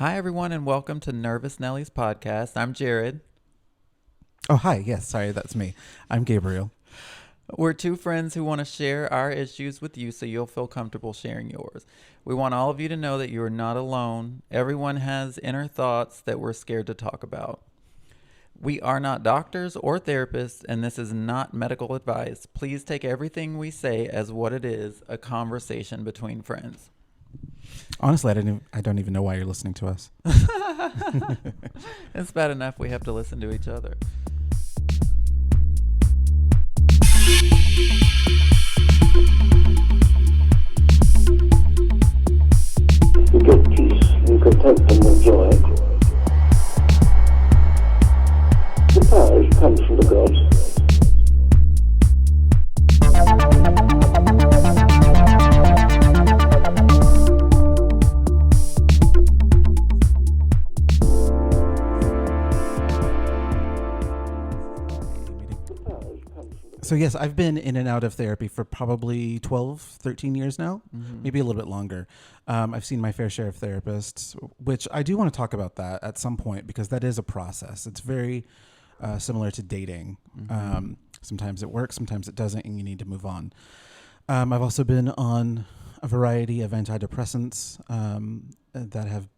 Hi, everyone, and welcome to Nervous Nellies podcast. I'm Jarrod. Oh, hi. Yes, sorry, that's me. I'm Gabriel. We're two friends who want to share our issues with you so you'll feel comfortable sharing yours. We want all of you to know that you are not alone. Everyone has inner thoughts that we're scared to talk about. We are not doctors or therapists, and this is not medical advice. Please take everything we say as what it is, a conversation between friends. Honestly, I don't even know why you're listening to us. It's bad enough we have to listen to each other. You get peace and contentment and joy. The powers come from the gods. So yes, I've been in and out of therapy for probably 12, 13 years now, maybe a little bit longer. I've seen my fair share of therapists, which I do want to talk about that at some point because that is a process. It's very similar to dating. Sometimes it works, sometimes it doesn't, and you need to move on. I've also been on a variety of antidepressants that have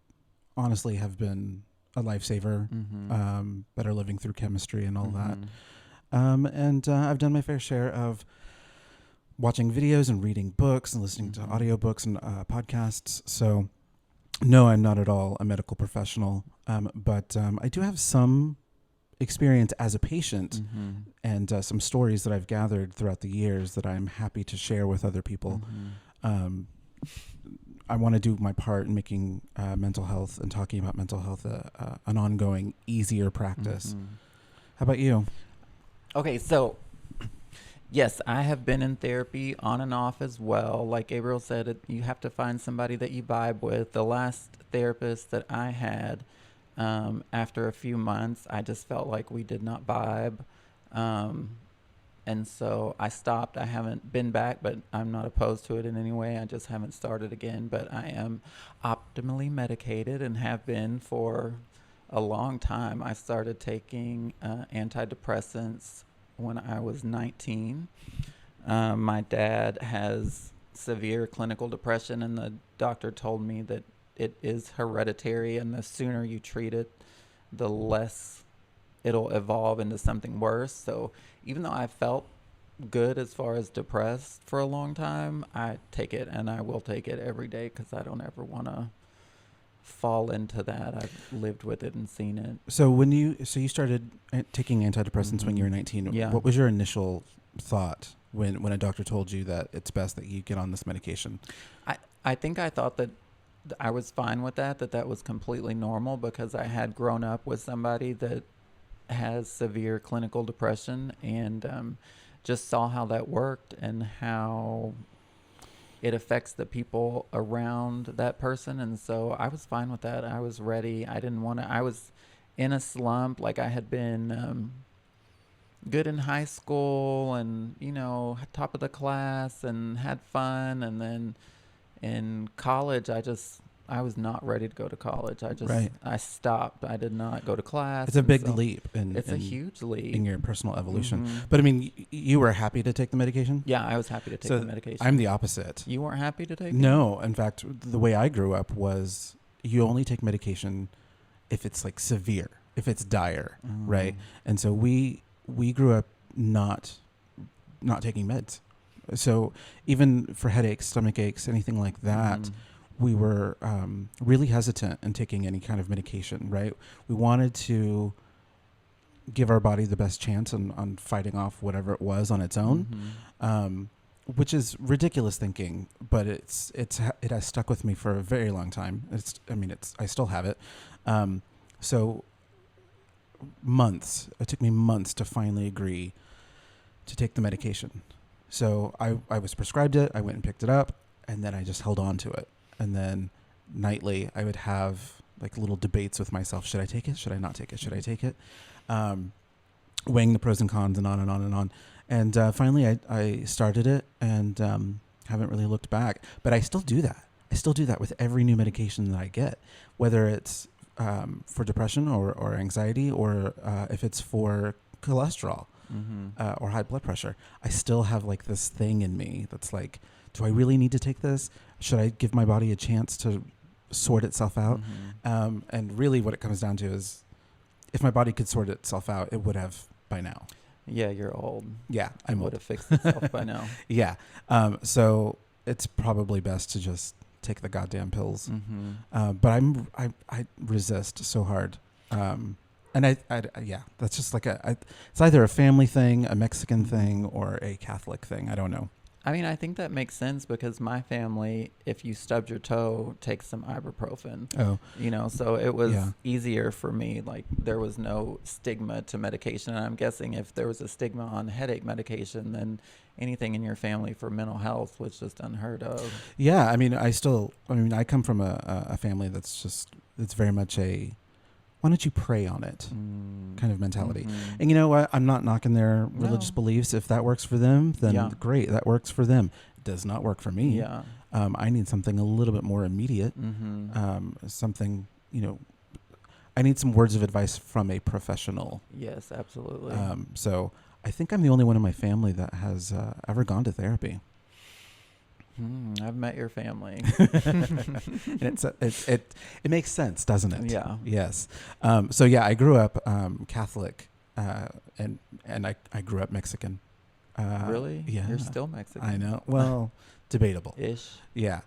honestly been a lifesaver, better living through chemistry and all that. And I've done my fair share of watching videos and reading books and listening to audiobooks and podcasts. So, no, I'm not at all a medical professional, but I do have some experience as a patient and some stories that I've gathered throughout the years that I'm happy to share with other people. I want to do my part in making mental health and talking about mental health an ongoing, easier practice. How about you? Okay, so yes, I have been in therapy on and off as well. Like Gabriel said, you have to find somebody that you vibe with. The last therapist that I had, after a few months, I just felt like we did not vibe. And so I stopped. I haven't been back, but I'm not opposed to it in any way. I just haven't started again. But I am optimally medicated and have been for a long time. I started taking antidepressants when I was 19. My dad has severe clinical depression, and the doctor told me that it is hereditary, and the sooner you treat it, the less it'll evolve into something worse. So even though I felt good as far as depressed for a long time, I take it, and I will take it every day because I don't ever want to fall into that. I've lived with it and seen it. So you started taking antidepressants when you were 19. Yeah. What was your initial thought when a doctor told you that it's best that you get on this medication? I think I thought that I was fine with that was completely normal because I had grown up with somebody that has severe clinical depression and just saw how that worked and how it affects the people around that person. And so I was fine with that. I was ready. I was in a slump. Like I had been good in high school and, top of the class and had fun. And then in college, I was not ready to go to college. I stopped. I did not go to class. It's a big leap. It's a huge leap in your personal evolution. But I mean, you were happy to take the medication? Yeah, I was happy to take the medication. I'm the opposite. You weren't happy to take it? No. In fact, the way I grew up was you only take medication if it's like severe, if it's dire, right? And so we grew up not taking meds. So even for headaches, stomach aches, anything like that, we were really hesitant in taking any kind of medication, right? We wanted to give our body the best chance on fighting off whatever it was on its own, which is ridiculous thinking, but it has stuck with me for a very long time. I still have it. So it took me months to finally agree to take the medication. So I was prescribed it, I went and picked it up, and then I just held on to it. And then nightly I would have like little debates with myself. Should I take it? Should I not take it? Should I take it? Weighing the pros and cons and on and on and on. And finally I started it and haven't really looked back. But I still do that. I still do that with every new medication that I get, whether it's for depression or anxiety, or if it's for cholesterol or high blood pressure. I still have like this thing in me that's like, do I really need to take this? Should I give my body a chance to sort itself out? And really what it comes down to is, if my body could sort itself out, it would have by now. Yeah, you're old. Yeah, It would have fixed itself by now. Yeah. So it's probably best to just take the goddamn pills. But I resist so hard. And I that's just like it's either a family thing, a Mexican thing, or a Catholic thing. I don't know. I mean, I think that makes sense because my family, if you stubbed your toe, takes some ibuprofen. Oh. So it was easier for me. Like, there was no stigma to medication. And I'm guessing if there was a stigma on headache medication, then anything in your family for mental health was just unheard of. Yeah. I mean, I come from a family that's very much a, why don't you pray on it kind of mentality. And you know what? I'm not knocking their religious beliefs. If that works for them, then great. That works for them. It does not work for me. Yeah. I need something a little bit more immediate. Something, I need some words of advice from a professional. Yes, absolutely. So I think I'm the only one in my family that has ever gone to therapy. I've met your family. And it makes sense, doesn't it? Yeah. Yes. So yeah, I grew up Catholic, and I grew up Mexican. Really? Yeah. You're still Mexican. I know. Well, debatable. Ish. Yeah.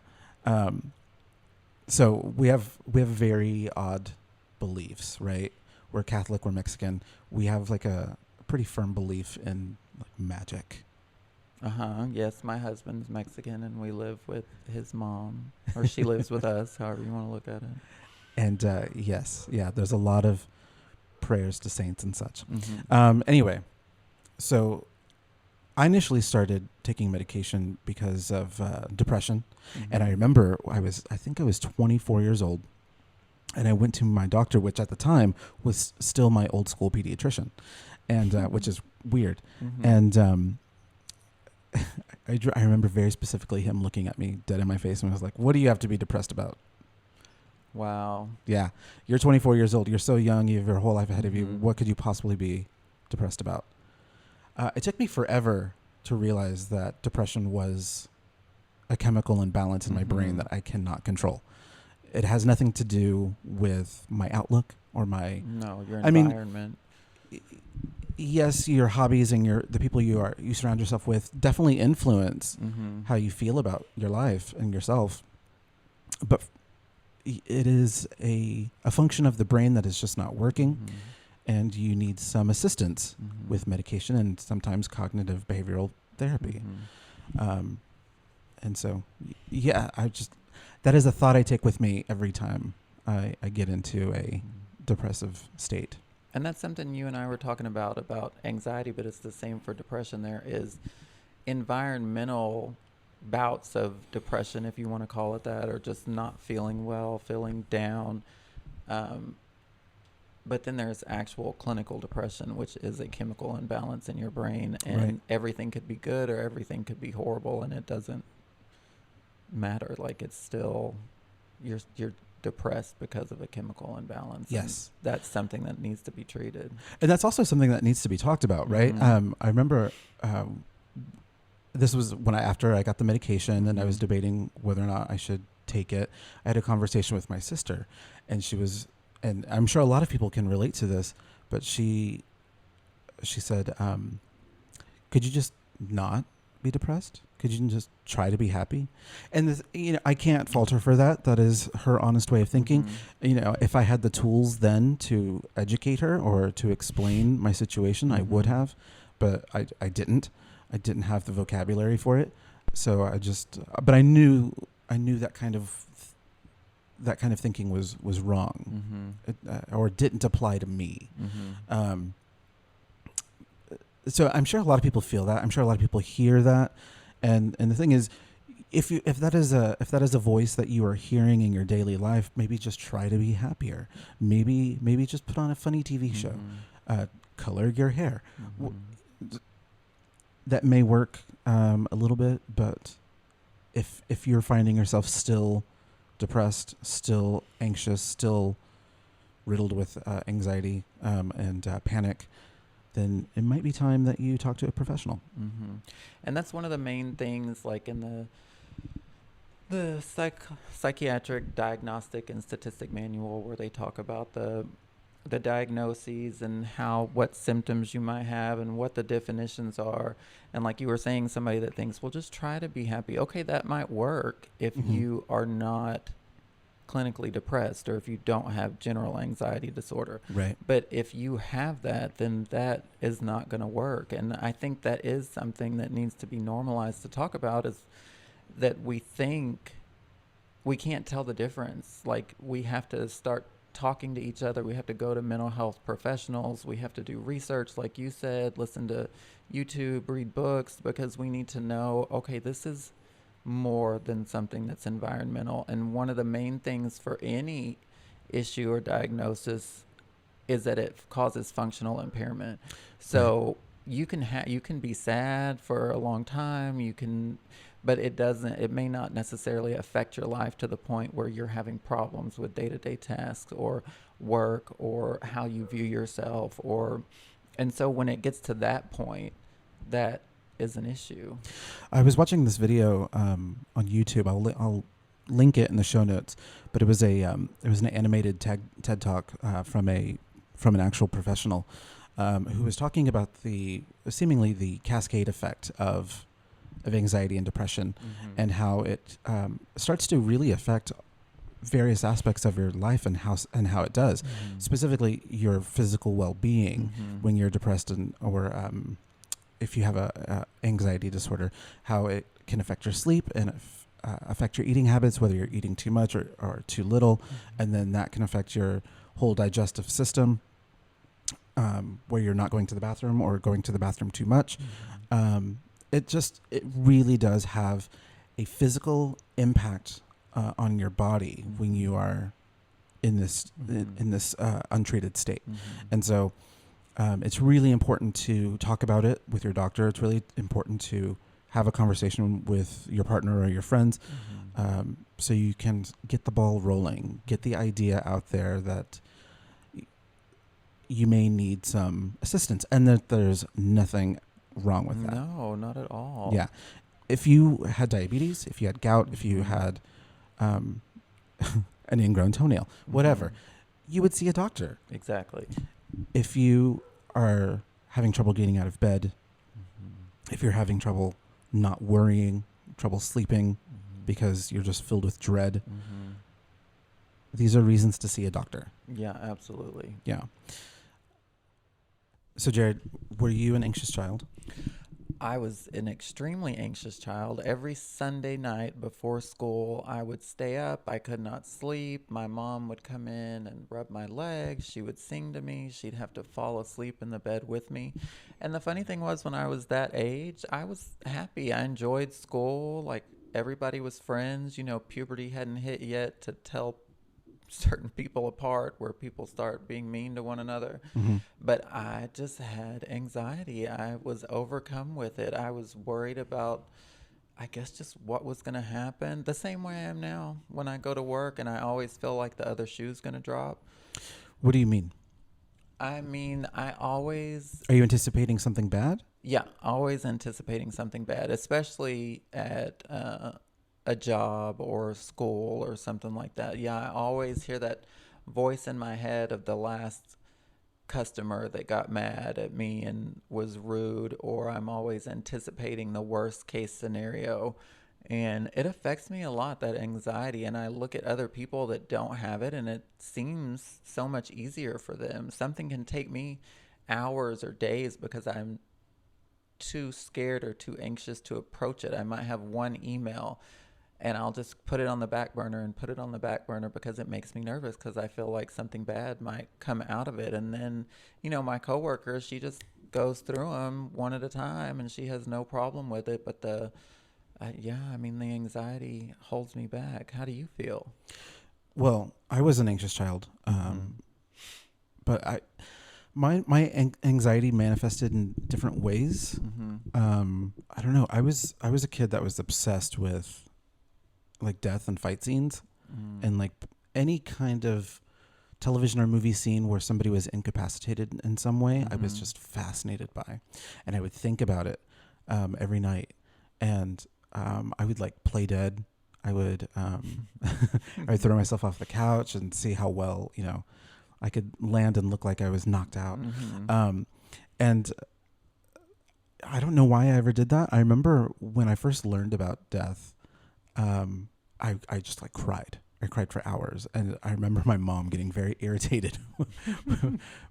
So we have very odd beliefs, right? We're Catholic, we're Mexican. We have like a pretty firm belief in like magic. Yes, my husband's Mexican, and we live with his mom, or she lives with us, however you want to look at it. And yes, there's a lot of prayers to saints and such. Anyway, so I initially started taking medication because of depression, and I remember I think I was 24 years old, and I went to my doctor, which at the time was still my old school pediatrician, and which is weird, and I remember very specifically him looking at me dead in my face and was like, "What do you have to be depressed about?" Wow. Yeah. You're 24 years old. You're so young. You have your whole life ahead of you. What could you possibly be depressed about? It took me forever to realize that depression was a chemical imbalance in my brain that I cannot control. It has nothing to do with my outlook or my... No, your environment. Yes, your hobbies and the people you surround yourself with definitely influence how you feel about your life and yourself. But it is a function of the brain that is just not working, and you need some assistance with medication and sometimes cognitive behavioral therapy. And so, yeah, that is a thought I take with me every time I get into a depressive state. And that's something you and I were talking about anxiety, but it's the same for depression. There is environmental bouts of depression, if you want to call it that, or just not feeling well, feeling down. But then there's actual clinical depression, which is a chemical imbalance in your brain, and everything could be good or everything could be horrible, and it doesn't matter. Like, it's still, you're depressed because of a chemical imbalance. Yes. And that's something that needs to be treated. And that's also something that needs to be talked about, right? I remember this was after I got the medication and I was debating whether or not I should take it. I had a conversation with my sister, and she was, and I'm sure a lot of people can relate to this, but she said, could you just not be depressed? Could you just try to be happy? And I can't fault her for that. That is her honest way of thinking. If I had the tools then to educate her or to explain my situation, I would have, but I didn't. I didn't have the vocabulary for it. So but I knew that kind of thinking was wrong, or didn't apply to me. So I'm sure a lot of people feel that. I'm sure a lot of people hear that. And the thing is, if that is a voice that you are hearing in your daily life, maybe just try to be happier. Maybe just put on a funny TV show, color your hair. That may work a little bit, but if you're finding yourself still depressed, still anxious, still riddled with anxiety and panic, then it might be time that you talk to a professional. Mm-hmm. And that's one of the main things, like in the psychiatric diagnostic and statistic manual, where they talk about the diagnoses and what symptoms you might have and what the definitions are. And like you were saying, somebody that thinks, well, just try to be happy. Okay, that might work if you are not clinically depressed or if you don't have general anxiety disorder. Right. But if you have that, then that is not going to work. And I think that is something that needs to be normalized to talk about, is that we think we can't tell the difference. Like, we have to start talking to each other. We have to go to mental health professionals. We have to do research, like you said, listen to YouTube, read books, because we need to know, okay, this is more than something that's environmental. And one of the main things for any issue or diagnosis is that it causes functional impairment. So you can be sad for a long time, but it may not necessarily affect your life to the point where you're having problems with day-to-day tasks or work or how you view yourself, and so when it gets to that point, that is an issue. I was watching this video on YouTube. I'll link it in the show notes. But it was an animated TED talk from an actual professional who was talking about seemingly the cascade effect of anxiety and depression, and how it starts to really affect various aspects of your life and how it does, specifically your physical well-being when you're depressed or if you have a anxiety disorder, how it can affect your sleep and affect your eating habits, whether you're eating too much or too little, and then that can affect your whole digestive system, where you're not going to the bathroom or going to the bathroom too much. It really does have a physical impact on your body when you are in this untreated state. And so it's really important to talk about it with your doctor. It's really important to have a conversation with your partner or your friends, so you can get the ball rolling, get the idea out there that you may need some assistance, and that there's nothing wrong with that. No, not at all. Yeah. If you had diabetes, if you had gout, if you had an ingrown toenail, whatever, you would see a doctor. Exactly. If you are having trouble getting out of bed, if you're having trouble not worrying, trouble sleeping because you're just filled with dread, these are reasons to see a doctor. Yeah, absolutely. Yeah. So, Jarrod, were you an anxious child? I was an extremely anxious child. Every Sunday night before school, I would stay up. I could not sleep. My mom would come in and rub my legs. She would sing to me. She'd have to fall asleep in the bed with me. And the funny thing was, when I was that age, I was happy. I enjoyed school. Like, everybody was friends. Puberty hadn't hit yet to tell certain people apart, where people start being mean to one another. But I just had anxiety. I was overcome with it. I was worried about, I guess, just what was going to happen, the same way I am now when I go to work, and I always feel like the other shoe's going to drop. What do you mean? I mean, I always... Are you anticipating something bad? Yeah, always anticipating something bad, especially at a job or school or something like that. Yeah, I always hear that voice in my head of the last customer that got mad at me and was rude, or I'm always anticipating the worst case scenario. And it affects me a lot, that anxiety. And I look at other people that don't have it, and it seems so much easier for them. Something can take me hours or days because I'm too scared or too anxious to approach it. I might have one email, and I'll just put it on the back burner because it makes me nervous, because I feel like something bad might come out of it. And then, my coworker, she just goes through them one at a time, and she has no problem with it. But the anxiety holds me back. How do you feel? Well, I was an anxious child, but my anxiety manifested in different ways. I don't know. I was a kid that was obsessed with like death and fight scenes. and like any kind of television or movie scene where somebody was incapacitated in some way, I was just fascinated by, and I would think about it every night, and I would like play dead. I would I would throw myself off the couch and see how well I could land and look like I was knocked out. And I don't know why I ever did that. I remember when I first learned about death, I just like cried. I cried for hours. And I remember my mom getting very irritated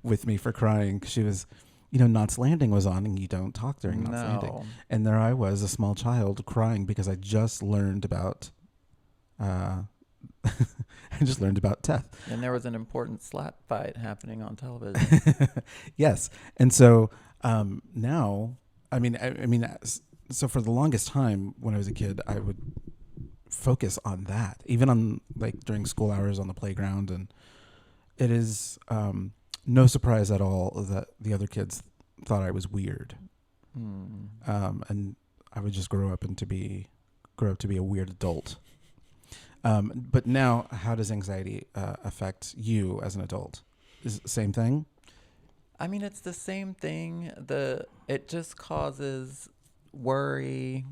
with me for crying. She was, Knots Landing was on, and you don't talk during Knots Landing. And there I was, a small child, crying because I just learned about death. And there was an important slap fight happening on television. Yes. And so now, so for the longest time when I was a kid, I would focus on that, even on like during school hours on the playground. And it is no surprise at all that the other kids thought I was weird. And I would just grow up to be a weird adult. But now, how does anxiety affect you as an adult? Is it the same thing? I mean, it's the same thing. It just causes worry,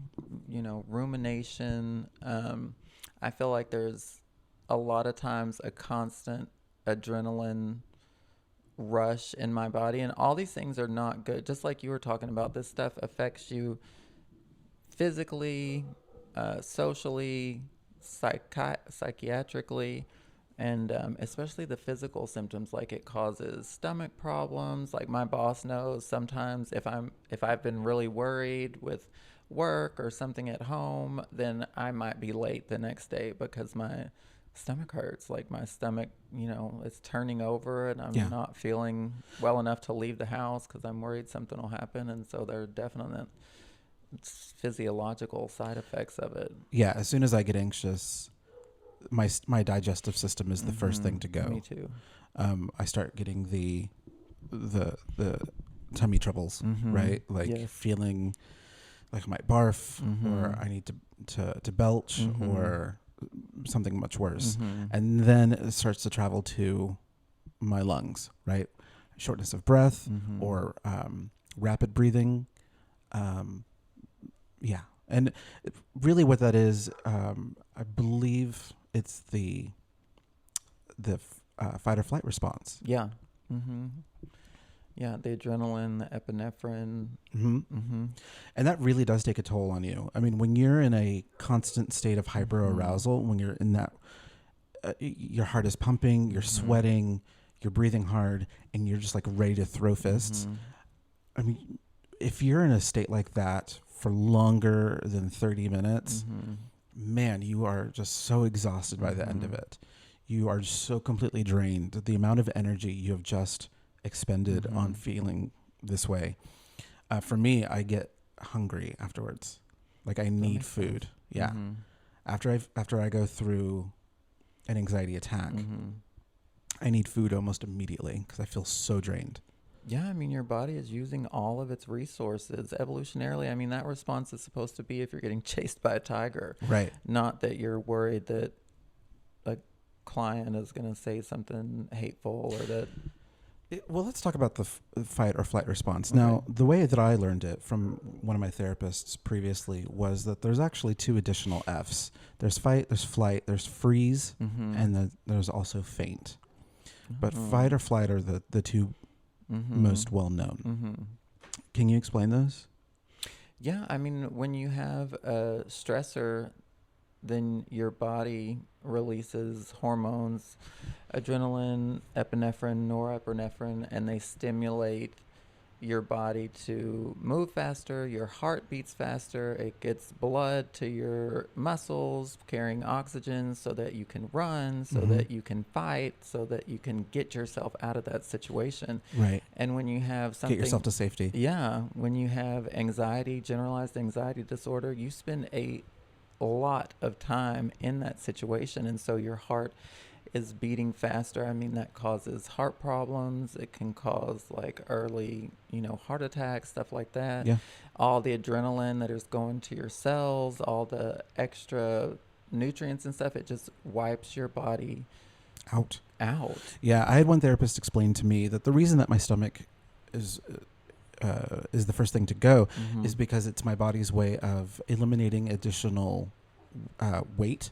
rumination. I feel like there's a lot of times a constant adrenaline rush in my body, and all these things are not good. Just like you were talking about, this stuff affects you physically, socially, psychiatrically, and especially the physical symptoms. Like it causes stomach problems. Like my boss knows sometimes if I've been really worried with work or something at home, then I might be late the next day because my stomach hurts. Like my stomach, it's turning over, and I'm not feeling well enough to leave the house because I'm worried something will happen. And so there are definite physiological side effects of it. Yeah, as soon as I get anxious, my digestive system is the first thing to go. Me too. I start getting the tummy troubles, right? Like feeling like I might barf, or I need to belch, or something much worse. And then it starts to travel to my lungs, right? Shortness of breath, or rapid breathing. Yeah. And really what that is, I believe it's the fight or flight response. Yeah. Yeah, the adrenaline, the epinephrine. And that really does take a toll on you. I mean, when you're in a constant state of hyperarousal, when you're in that, your heart is pumping, you're sweating, you're breathing hard, and you're just like ready to throw fists. I mean, if you're in a state like that for longer than 30 minutes, man, you are just so exhausted by the end of it. You are so completely drained. The amount of energy you have just expended on feeling this way. For me, I get hungry afterwards. Like I need food. Yeah. After I go through an anxiety attack, I need food almost immediately because I feel so drained. Yeah, I mean, your body is using all of its resources. Evolutionarily, I mean, that response is supposed to be if you're getting chased by a tiger. Right. Not that you're worried that a client is going to say something hateful or that... Well, let's talk about the fight or flight response. Okay. Now, the way that I learned it from one of my therapists previously was that there's actually 2 additional Fs. There's fight, there's flight, there's freeze, and then there's also faint. But fight or flight are the 2 most well known. Can you explain those? Yeah, I mean, when you have a stressor, then your body releases hormones, adrenaline, epinephrine, norepinephrine, and they stimulate your body to move faster. Your heart beats faster. It gets blood to your muscles, carrying oxygen so that you can run, so that you can fight, so that you can get yourself out of that situation. Right. And when you have something... Get yourself to safety. Yeah. When you have anxiety, generalized anxiety disorder, you spend a lot of time in that situation. And so your heart is beating faster. I mean, that causes heart problems. It can cause like early, heart attacks, stuff like that. Yeah. All the adrenaline that is going to your cells, all the extra, nutrients and stuff. It just wipes your body Out. out. Yeah, I had one therapist explain to me that the reason that my stomach is the first thing to go is because it's my body's way of eliminating additional weight,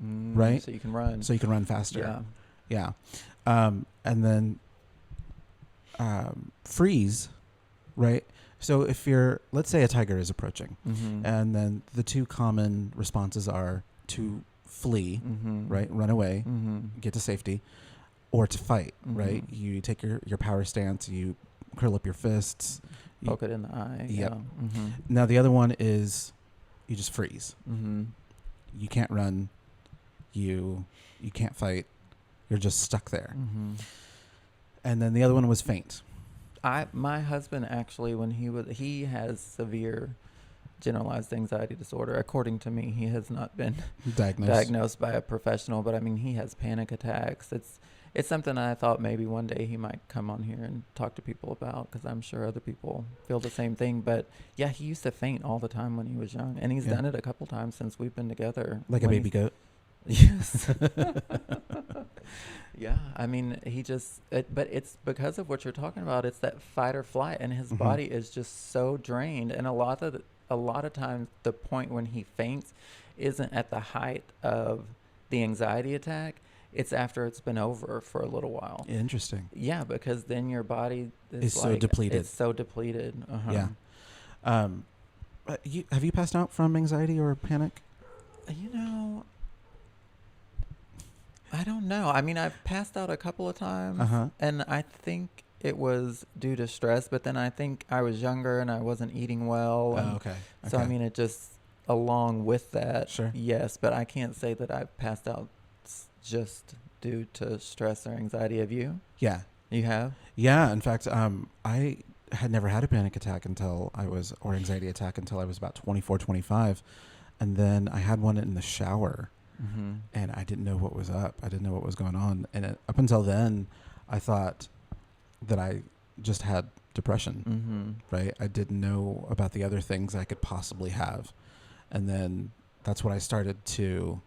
right? So you can run. So you can run faster. Yeah. And then freeze, right? So if let's say a tiger is approaching, and then the two common responses are to flee, right? Run away, get to safety, or to fight, right? You take your power stance, you curl up your fists, poke it in the eye. Yep. Yeah. Now the other one is you just freeze. You can't run, you can't fight, you're just stuck there. And then the other one was faint. My husband actually, when he has severe generalized anxiety disorder. According to me, he has not been diagnosed by a professional, but I mean, he has panic attacks. It's something I thought maybe one day he might come on here and talk to people about, because I'm sure other people feel the same thing. But yeah, he used to faint all the time when he was young, and he's done it a couple times since we've been together. Like a baby goat. Yes. Yeah, I mean, but it's because of what you're talking about. It's that fight or flight, and his body is just so drained. And a lot of times, the point when he faints isn't at the height of the anxiety attack. It's after it's been over for a little while. Interesting. Yeah, because then your body is so depleted. It's so depleted. Yeah. Have you passed out from anxiety or panic? I don't know. I mean, I've passed out a couple of times, and I think it was due to stress, but then I think I was younger and I wasn't eating well. Okay. So, I mean, it just, along with that, sure. Yes, but I can't say that I've passed out just due to stress or anxiety. Have you? Yeah. You have? Yeah. In fact, I had never had a panic attack or anxiety attack until I was about 24, 25. And then I had one in the shower. And I didn't know what was up. I didn't know what was going on. And up until then, I thought that I just had depression, right? I didn't know about the other things I could possibly have. And then that's when I started to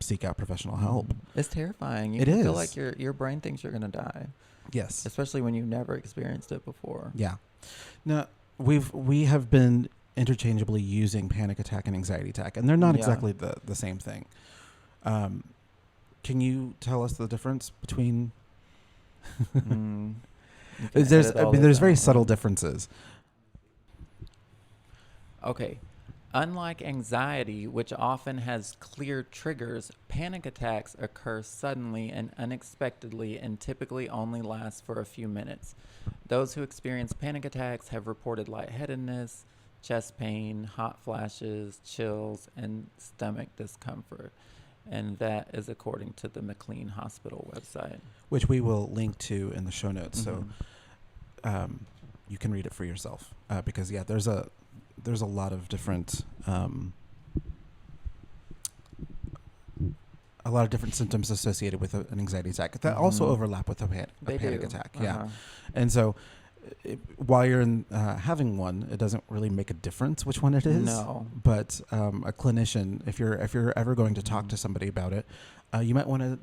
seek out professional help. It's terrifying. You feel like your brain thinks you're going to die. Yes. Especially when you've never experienced it before. Yeah. Now, we have been interchangeably using panic attack and anxiety attack, and they're not exactly the same thing. Can you tell us the difference between? There's very subtle differences. Okay. Unlike anxiety, which often has clear triggers, panic attacks occur suddenly and unexpectedly and typically only last for a few minutes. Those who experience panic attacks have reported lightheadedness, chest pain, hot flashes, chills, and stomach discomfort. And that is according to the McLean Hospital website, which we will link to in the show notes. So you can read it for yourself, because there's a lot of different symptoms associated with an anxiety attack that also overlap with a panic attack. Yeah. And so while you're having one, it doesn't really make a difference which one it is. No. But a clinician, if you're ever going to talk to somebody about it, you might want to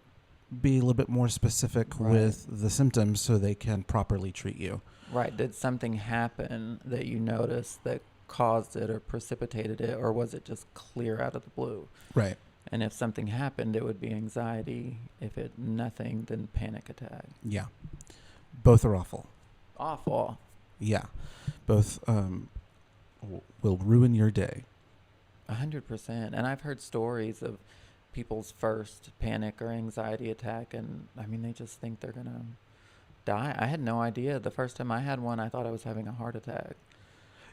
be a little bit more specific with the symptoms so they can properly treat you. Right. Did something happen that you noticed that caused it or precipitated it, or was it just clear out of the blue? Right. And if something happened, it would be anxiety. If it nothing, then panic attack. Yeah. Both are awful. Awful. Yeah. Both will ruin your day. 100%. And I've heard stories of people's first panic or anxiety attack, and I mean, they just think they're going to die. I had no idea. The first time I had one, I thought I was having a heart attack.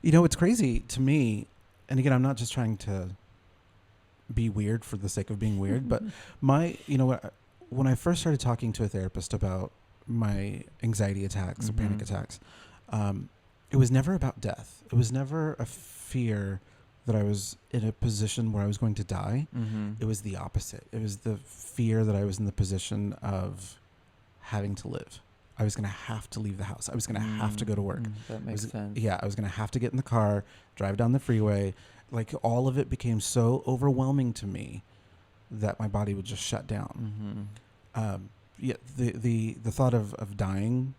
It's crazy to me, and again, I'm not just trying to be weird for the sake of being weird, but when I first started talking to a therapist about my anxiety attacks or panic attacks, it was never about death. It was never a fear that I was in a position where I was going to die. It was the opposite. It was the fear that I was in the position of having to live. I was going to have to leave the house. I was going to have to go to work. That makes sense. Yeah, I was going to have to get in the car, drive down the freeway. Like, all of it became so overwhelming to me that my body would just shut down. Mm-hmm. Yeah, the thought of dying,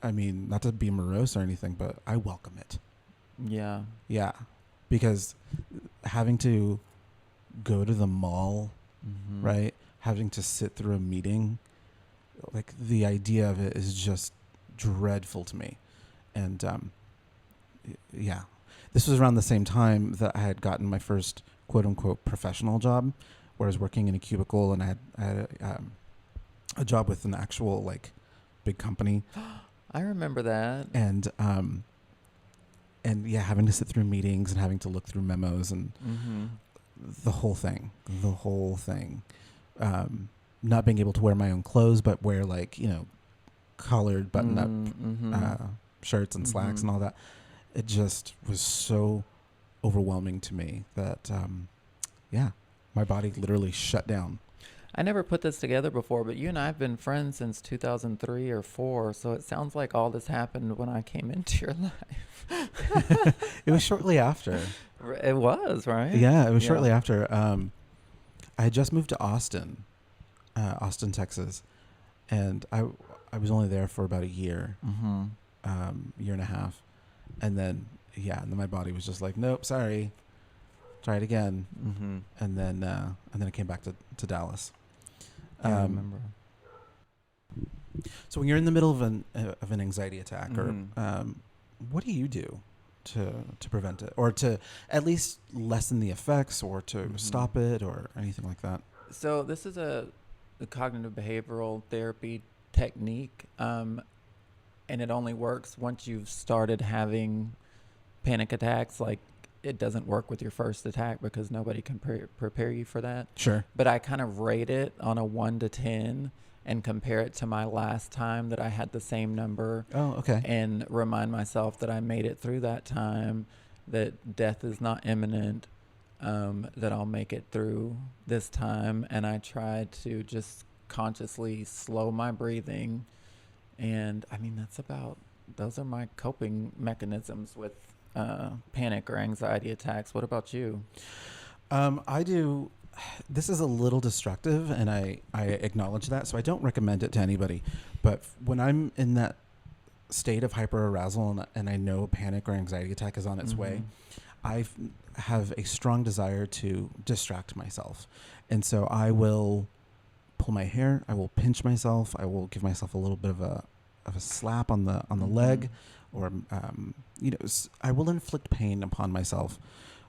I mean, not to be morose or anything, but I welcome it. Yeah. Yeah, because having to go to the mall, Mm-hmm. right? Having to sit through a meeting, like the idea of it is just dreadful to me. And yeah, this was around the same time that I had gotten my first quote unquote professional job, where I was working in a cubicle, and I had a job with an actual like big company. I remember that. And yeah, having to sit through meetings and having to look through memos and Mm-hmm. the whole thing, not being able to wear my own clothes, but wear like, collared button up Mm-hmm. shirts and slacks Mm-hmm. and all that. It just was so overwhelming to me that, my body literally shut down. I never put this together before, but you and I have been friends since 2003 or 4, so it sounds like all this happened when I came into your life. It was shortly after. It was, right? Yeah, it was shortly after. I had just moved to Austin, Texas, and I was only there for about a year, Mm-hmm. year and a half, and then my body was just like, nope, sorry, try it again, Mm-hmm. and then I came back to Dallas. I remember. So when you're in the middle of an anxiety attack, Mm-hmm. or what do you do to prevent it, or to at least lessen the effects, or to Mm-hmm. stop it, or anything like that? So this is a cognitive behavioral therapy technique, and it only works once you've started having panic attacks. Like, it doesn't work with your first attack because nobody can prepare you for that. Sure. But I kind of rate it on a 1 to 10 and compare it to my last time that I had the same number, Oh, okay. and remind myself that I made it through that time, that death is not imminent, that I'll make it through this time. And I try to just consciously slow my breathing. And I mean, those are my coping mechanisms with panic or anxiety attacks. What about you? I do. This is a little destructive, and I acknowledge that, so I don't recommend it to anybody. But when I'm in that state of hyperarousal and I know panic or anxiety attack is on its way, I have a strong desire to distract myself. And so I will pull my hair, I will pinch myself, I will give myself a little bit of a slap on the leg, or I will inflict pain upon myself,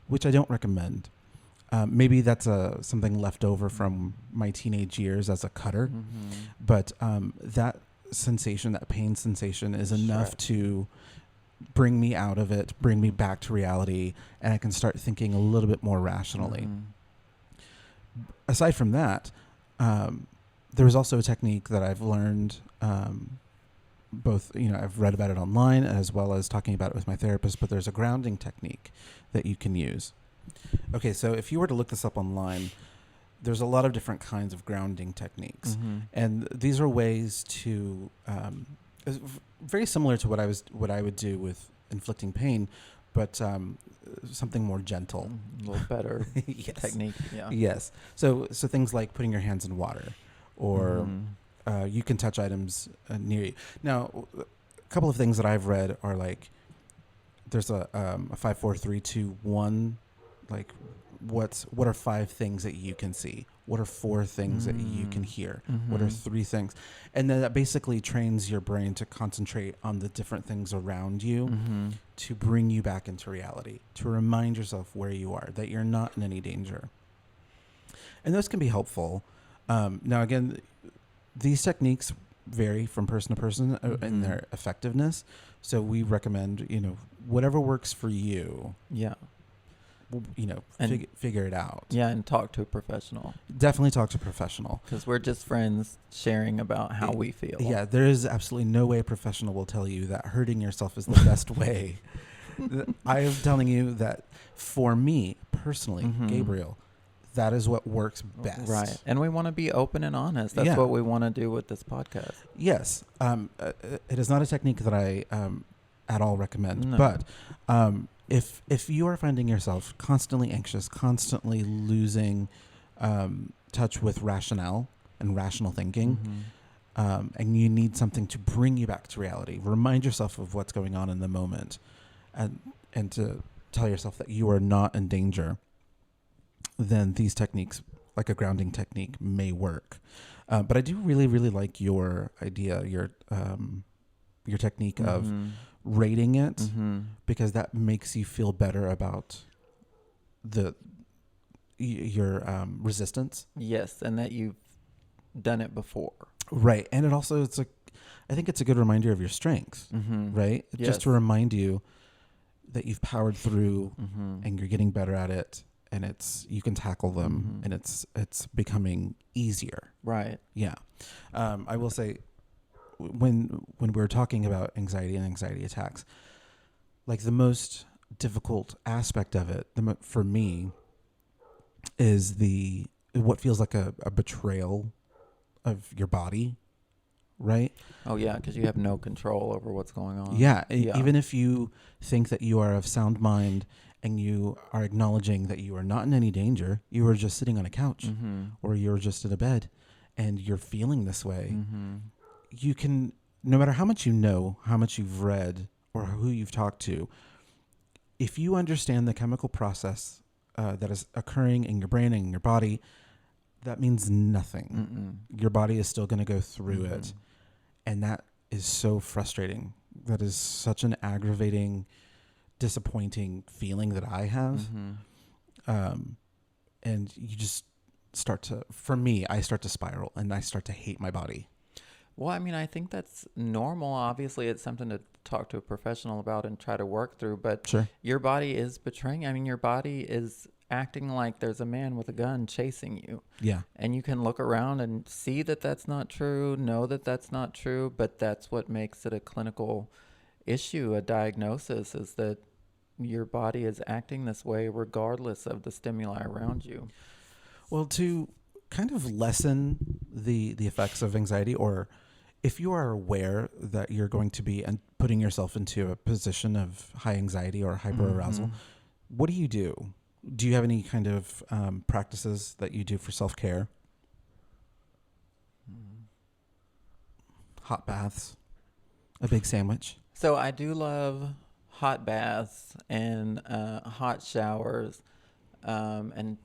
which I don't recommend. Maybe that's something left over from my teenage years as a cutter, but that sensation, that pain sensation, is enough to bring me out of it, bring me back to reality, and I can start thinking a little bit more rationally. Aside from that, there was also a technique that I've learned, both, I've read about it online as well as talking about it with my therapist, but there's a grounding technique that you can use. Okay, so if you were to look this up online, there's a lot of different kinds of grounding techniques. And these are ways to, very similar to what I would do with inflicting pain, but something more gentle. A little better Yes. technique. Yeah. Yes. So things like putting your hands in water, or you can touch items near you. Now, a couple of things that I've read are like, there's a 5, 4, 3, 2, 1. Like, what are 5 things that you can see? What are 4 things that you can hear? What are 3 things? And then that basically trains your brain to concentrate on the different things around you to bring you back into reality, to remind yourself where you are, that you're not in any danger. And those can be helpful. Now, again, these techniques vary from person to person in their effectiveness. So we recommend, whatever works for you. Yeah. And figure it out. Yeah, and talk to a professional. Definitely talk to a professional. Because we're just friends sharing about how we feel. Yeah, there is absolutely no way a professional will tell you that hurting yourself is the best way. I am telling you that for me, personally, Gabriel, that is what works best. Right. And we want to be open and honest. That's what we want to do with this podcast. Yes. It is not a technique that I at all recommend. No. But if you are finding yourself constantly anxious, constantly losing touch with rationale and rational thinking. Mm-hmm. And you need something to bring you back to reality. Remind yourself of what's going on in the moment, and to tell yourself that you are not in danger. Then these techniques, like a grounding technique, may work. But I do really, really like your idea, your technique of Mm-hmm. rating it, Mm-hmm. because that makes you feel better about your resistance. Yes, and that you've done it before. Right. And it also, I think it's a good reminder of your strengths, Mm-hmm. right? Yes. Just to remind you that you've powered through Mm-hmm. and you're getting better at it, and you can tackle them, Mm-hmm. and it's becoming easier. Right. Yeah. I will say, when we were talking about anxiety and anxiety attacks, like the most difficult aspect of it, for me, is what feels like a betrayal of your body, right? Oh, yeah, because you have no control over what's going on. Yeah, Yeah. even if you think that you are of sound mind and you are acknowledging that you are not in any danger, you are just sitting on a couch, Mm-hmm. or you're just in a bed and you're feeling this way, Mm-hmm. you can, no matter how much you know, how much you've read, or who you've talked to, if you understand the chemical process that is occurring in your brain and in your body, that means nothing. Mm-mm. Your body is still going to go through Mm-hmm. it. And that is so frustrating. That is such an aggravating, disappointing feeling that I have. Mm-hmm. And you just I start to spiral, and I start to hate my body. Well, I mean, I think that's normal. Obviously, it's something to talk to a professional about and try to work through. But Sure. your body is betraying. I mean, your body is acting like there's a man with a gun chasing you. Yeah. And you can look around and see that that's not true, know that that's not true, but that's what makes it a clinical issue, a diagnosis, is that your body is acting this way regardless of the stimuli around you. Well, to kind of lessen the effects of anxiety, or if you are aware that you're going to be putting yourself into a position of high anxiety or hyperarousal, what do you do? Do you have any kind of practices that you do for self-care? Hot baths, a big sandwich. So I do love hot baths and hot showers, and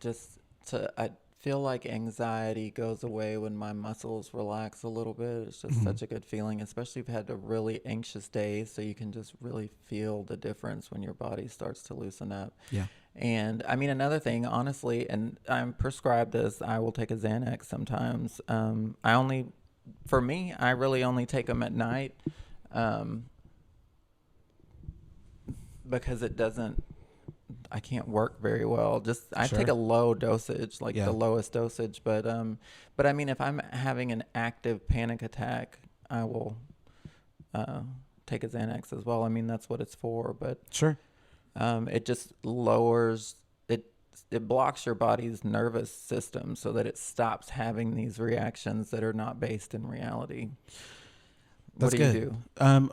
I feel like anxiety goes away when my muscles relax a little bit. It's just such a good feeling, especially if you've had a really anxious day, so you can just really feel the difference when your body starts to loosen up. Yeah. And I mean, another thing, honestly, and I'm prescribed this, I will take a Xanax sometimes. For me, I really only take them at night, because I can't work very well. I Sure. take a low dosage, like Yeah. the lowest dosage. But I mean, if I'm having an active panic attack, I will take a Xanax as well. I mean, that's what it's for. But Sure. it just lowers it. It blocks your body's nervous system so that it stops having these reactions that are not based in reality. That's what do good. you do?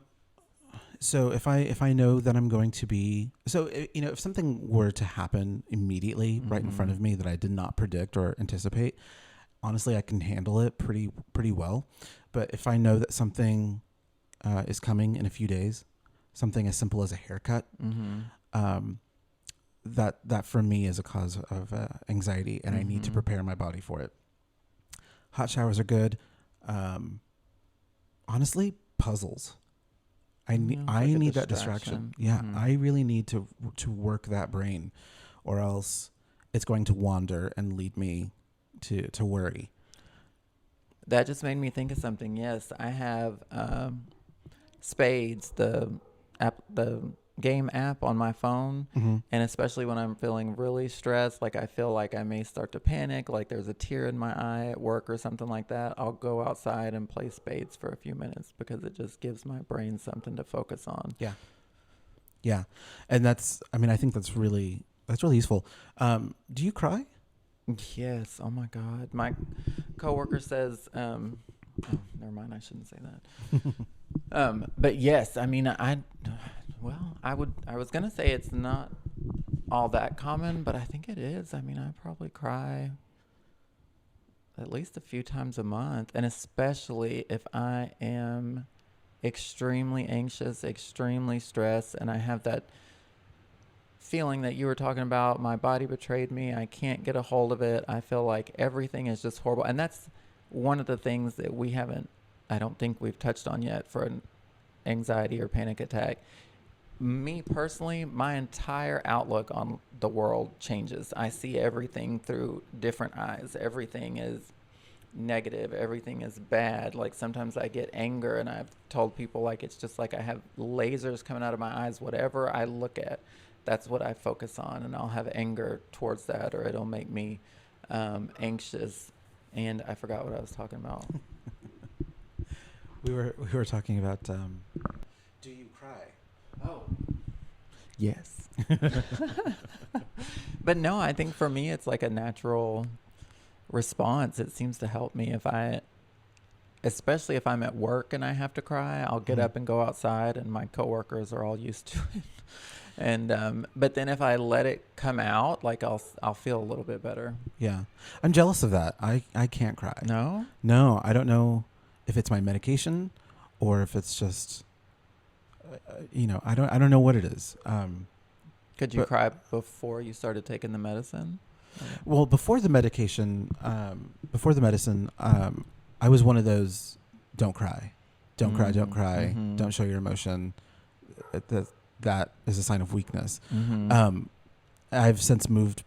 So if I know that I'm going to be, if something were to happen immediately right in front of me that I did not predict or anticipate, honestly, I can handle it pretty well. But if I know that something is coming in a few days, something as simple as a haircut, that for me is a cause of anxiety, and I need to prepare my body for it. Hot showers are good. Honestly, puzzles. I need that distraction. Yeah, I really need to work that brain, or else it's going to wander and lead me to worry. That just made me think of something. Yes, I have Spades, the game app on my phone, and especially when I'm feeling really stressed, like I feel like I may start to panic, like there's a tear in my eye at work or something like that, I'll go outside and play Spades for a few minutes because it just gives my brain something to focus on. Yeah, and I think that's really useful. Do you cry? Yes. Oh my God. My coworker says, oh, never mind. I shouldn't say that. But yes, I mean, I was going to say it's not all that common, but I think it is. I mean, I probably cry at least a few times a month, and especially if I am extremely anxious, extremely stressed, and I have that feeling that you were talking about, my body betrayed me, I can't get a hold of it, I feel like everything is just horrible. And that's one of the things that I don't think we've touched on yet for an anxiety or panic attack. Me personally, my entire outlook on the world changes. I see everything through different eyes. Everything is negative. Everything is bad. Like sometimes I get anger, and I've told people like it's just like I have lasers coming out of my eyes. Whatever I look at, that's what I focus on, and I'll have anger towards that, or it'll make me anxious. And I forgot what I was talking about. We were talking about do you cry? Oh. Yes. But no, I think for me it's like a natural response. It seems to help me especially if I'm at work and I have to cry, I'll get up and go outside, and my coworkers are all used to it. And but then if I let it come out, like I'll feel a little bit better. Yeah. I'm jealous of that. I can't cry. No? No, I don't know if it's my medication or if it's just I don't know what it is. Could you cry before you started taking the medicine? Well, before the medicine, I was one of those don't cry, don't cry, Mm-hmm. don't show your emotion. That is a sign of weakness. Mm-hmm. I've since moved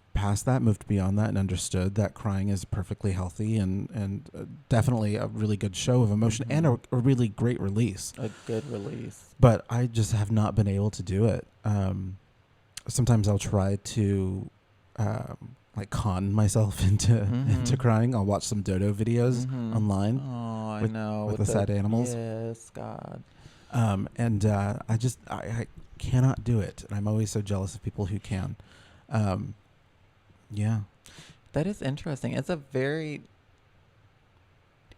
beyond that, and understood that crying is perfectly healthy and definitely a really good show of emotion, Mm-hmm. and a really great release. A good release. But I just have not been able to do it. Sometimes I'll try to like con myself into crying. I'll watch some dodo videos online. Oh, I with, know. with the sad animals. Yes, God. And I cannot do it. And I'm always so jealous of people who can. Yeah. That is interesting. It's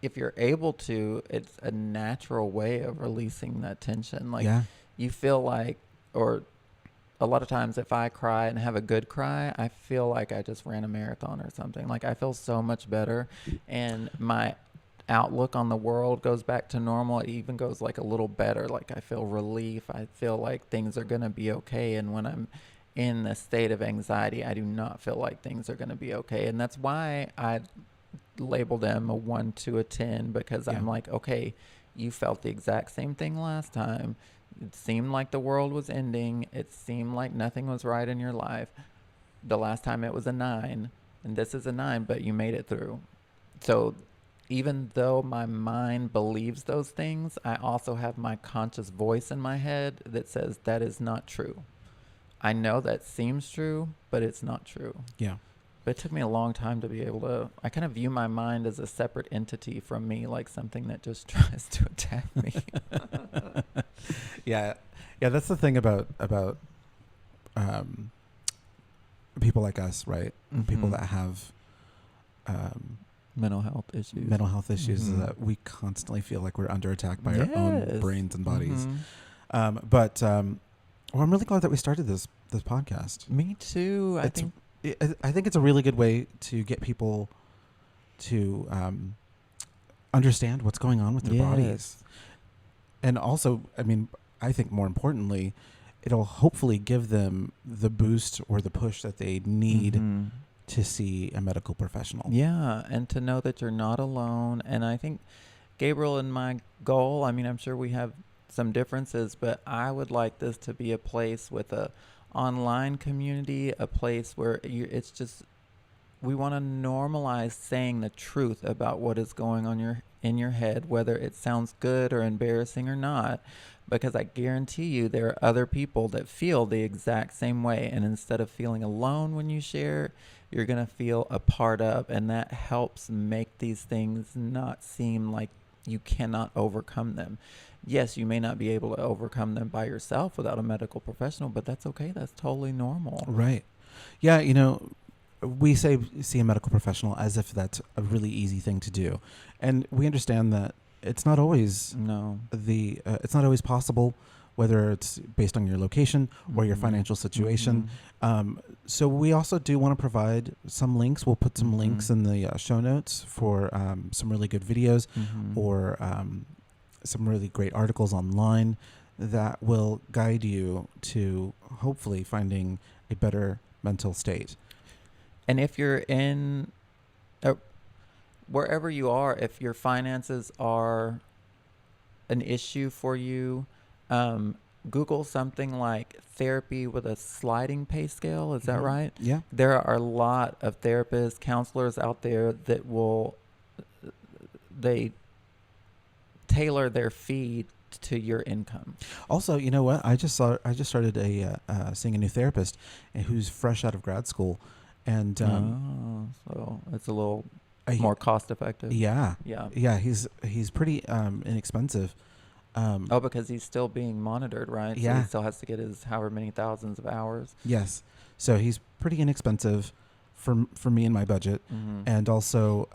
if you're able to, it's a natural way of releasing that tension. Like you feel like, or a lot of times if I cry and have a good cry, I feel like I just ran a marathon or something. Like I feel so much better, and my outlook on the world goes back to normal. It even goes like a little better. Like I feel relief. I feel like things are going to be okay. And when I'm in the state of anxiety, I do not feel like things are going to be okay. And that's why I labeled them a 1 to a 10, because I'm like, okay, you felt the exact same thing last time. It seemed like the world was ending. It seemed like nothing was right in your life. The last time it was a 9, and this is a 9, but you made it through. So even though my mind believes those things, I also have my conscious voice in my head that says that is not true. I know that seems true, but it's not true. Yeah. But it took me a long time to be able to, I kind of view my mind as a separate entity from me, like something that just tries to attack me. Yeah. That's the thing about people like us, right? Mm-hmm. People that have mental health issues. Is that we constantly feel like we're under attack by our own brains and bodies. Mm-hmm. Well, I'm really glad that we started this podcast. Me too. I think it's a really good way to get people to understand what's going on with their bodies. And also, I mean, I think more importantly, it'll hopefully give them the boost or the push that they need to see a medical professional. Yeah, and to know that you're not alone. And I think Gabriel and my goal, I mean, I'm sure we have some differences, but I would like this to be a place with a online community, a place where it's just, we want to normalize saying the truth about what is going on in your head, whether it sounds good or embarrassing or not, because I guarantee you there are other people that feel the exact same way. And instead of feeling alone when you share, you're going to feel a part of, and that helps make these things not seem like you cannot overcome them. Yes, you may not be able to overcome them by yourself without a medical professional, but that's okay. That's totally normal. Right. Yeah, we say see a medical professional as if that's a really easy thing to do. And we understand that it's not always it's not always possible, whether it's based on your location or your financial situation. So we also do want to provide some links. We'll put some links in the show notes for some really good videos or some really great articles online that will guide you to hopefully finding a better mental state. And if you're in wherever you are, if your finances are an issue for you, Google something like therapy with a sliding pay scale. Is that right? Yeah. There are a lot of therapists, counselors out there that they tailor their fee to your income. Also, you know what? I just started seeing a new therapist who's fresh out of grad school, and so it's a little more cost effective. Yeah. He's pretty inexpensive. Because he's still being monitored, right? Yeah. So he still has to get his however many thousands of hours. Yes. So he's pretty inexpensive for me and my budget, and also,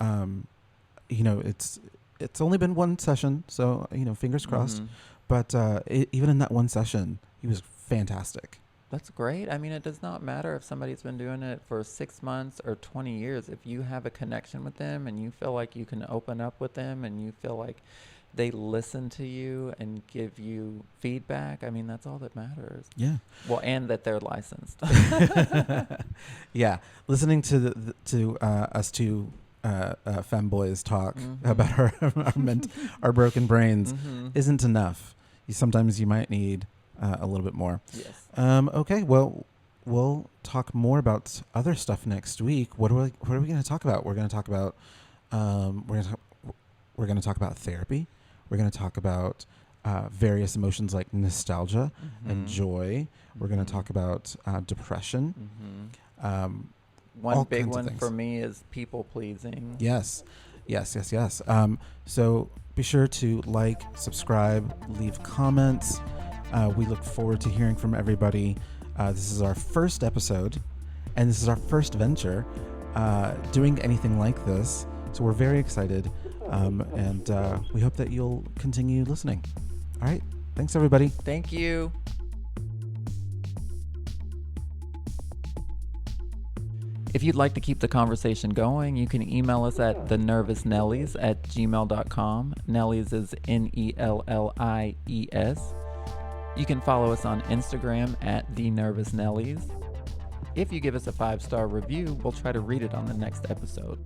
it's only been one session, so fingers crossed. But even in that one session, he was fantastic. That's great. I mean, it does not matter if somebody's been doing it for 6 months or 20 years. If you have a connection with them and you feel like you can open up with them and you feel like they listen to you and give you feedback, I mean, that's all that matters. Yeah. Well, and that they're licensed. Yeah. Listening to us two femboys talk about our broken brains isn't enough. Sometimes you might need a little bit more. Yes. Okay. Well, we'll talk more about other stuff next week. What are we going to talk about? We're going to talk about we're going to talk about therapy. We're going to talk about various emotions like nostalgia and joy. We're going to talk about depression. One big one for me is people pleasing. Yes. So be sure to like, subscribe, leave comments. We look forward to hearing from everybody. This is our first episode, and this is our first venture doing anything like this. So we're very excited, and we hope that you'll continue listening. All right. Thanks, everybody. Thank you. If you'd like to keep the conversation going, you can email us at thenervousnellies@gmail.com. Nellies is Nellies. You can follow us on Instagram at @thenervousnellies. If you give us a 5-star review, we'll try to read it on the next episode.